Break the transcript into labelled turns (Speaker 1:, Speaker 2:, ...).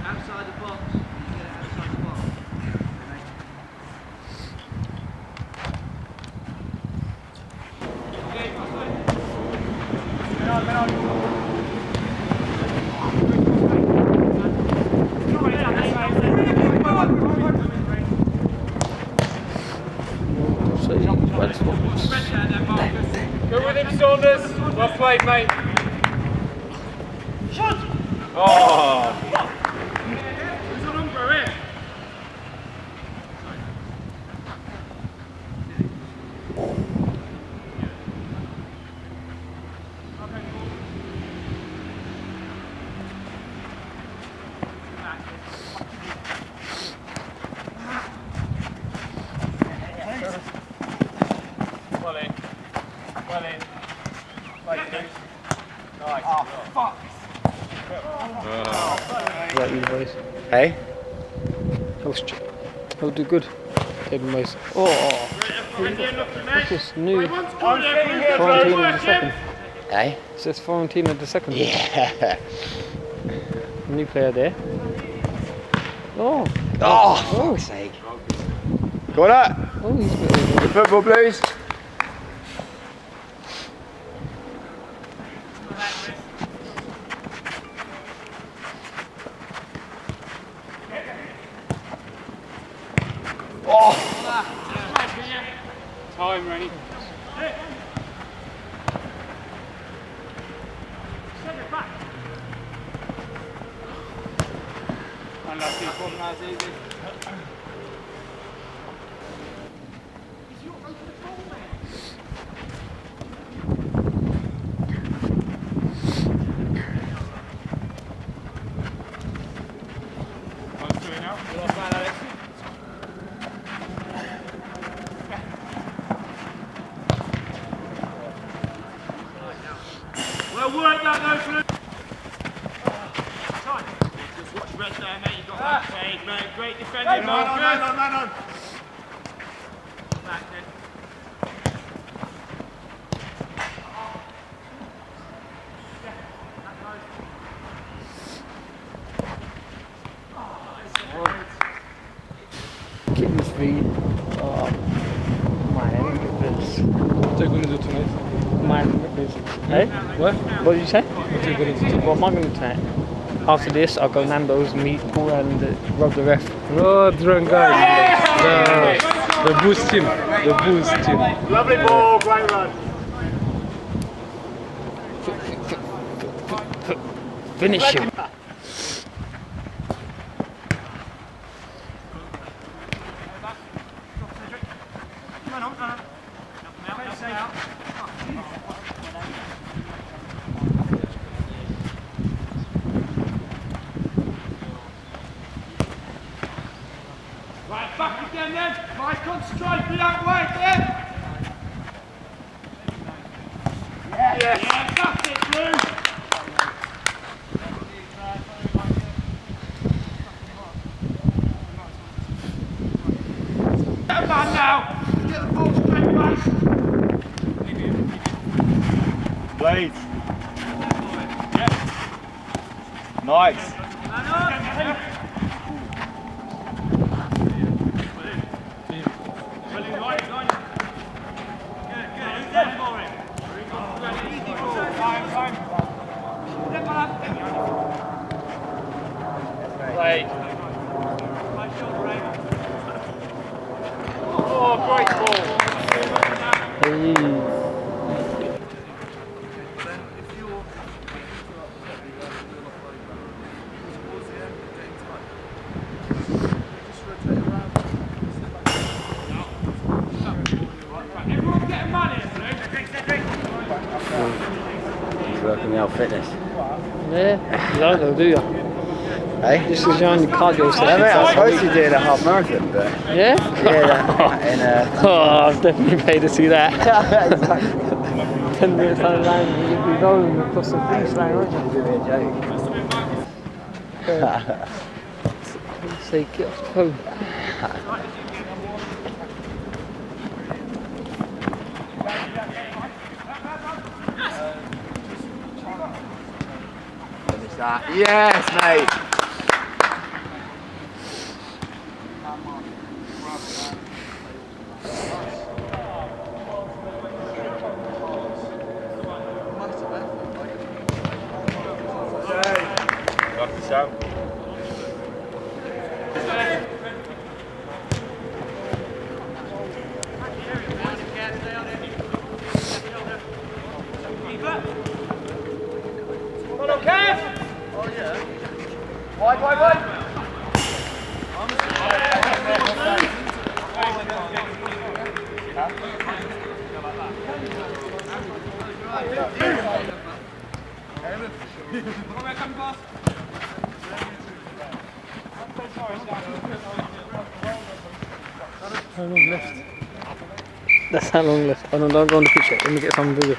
Speaker 1: Outside the box. You get it outside the box.
Speaker 2: Go with him, Saunders. Well played, mate. Oh! Who's on Umbro here? Well in. Well in. Nice. Oh, fuck.
Speaker 3: Is that you boys?
Speaker 4: Hey?
Speaker 3: He'll do good. David Moyes. Oh! What's this new? Fiorentina the second.
Speaker 4: Hey?
Speaker 3: It says Fiorentina the second.
Speaker 4: Yeah.
Speaker 3: New player there. Oh!
Speaker 4: Oh, fuck's sake. Go on up.
Speaker 3: Oh, he's got
Speaker 4: The football blues.
Speaker 2: Time, Rennie. Unlucky. That's easy.
Speaker 1: Well worked that though, just watch Red there, mate. You've got that fade, mate. Great defending, Marcus. Man on. Back then.
Speaker 3: kick his feet. Oh, man, look at this.
Speaker 2: What are you going to do tonight?
Speaker 3: Man, look at this. Hey?
Speaker 2: What?
Speaker 3: What did you say?
Speaker 2: What are you going to do?
Speaker 3: What am I going to do tonight? After this, I'll go Nando's, meet Paul and rub the ref.
Speaker 2: Oh, drunk guys. The boost team. The boost team.
Speaker 1: Lovely ball, great run.
Speaker 3: Finish him.
Speaker 1: Right, back again then. Right, concentrate, be that way, yeah? Yeah, that's it, Blue. Get a man now. Get the ball straight back.
Speaker 4: Blades. Nice.
Speaker 2: Play. Oh, great ball.
Speaker 3: Hey.
Speaker 1: Everyone get a man here,
Speaker 4: He's working out fitness.
Speaker 3: Yeah, you don't know, do you?
Speaker 4: Hey?
Speaker 3: This is your only cardio session.
Speaker 4: Yeah, mate, I'm supposed to be doing a half marathon, but
Speaker 3: Yeah?
Speaker 4: yeah,
Speaker 3: Oh, I've definitely paid to see that. 10 minutes down the line, you'll be rolling across the finish line, won't you?
Speaker 4: Give me a joke.
Speaker 3: Say, get off the phone.
Speaker 4: Finish that. Yes, mate.
Speaker 2: Got this out.
Speaker 4: Wide.
Speaker 3: How long left? That's how long left. Oh no, don't go on the pitch yet. Let me get some bigger.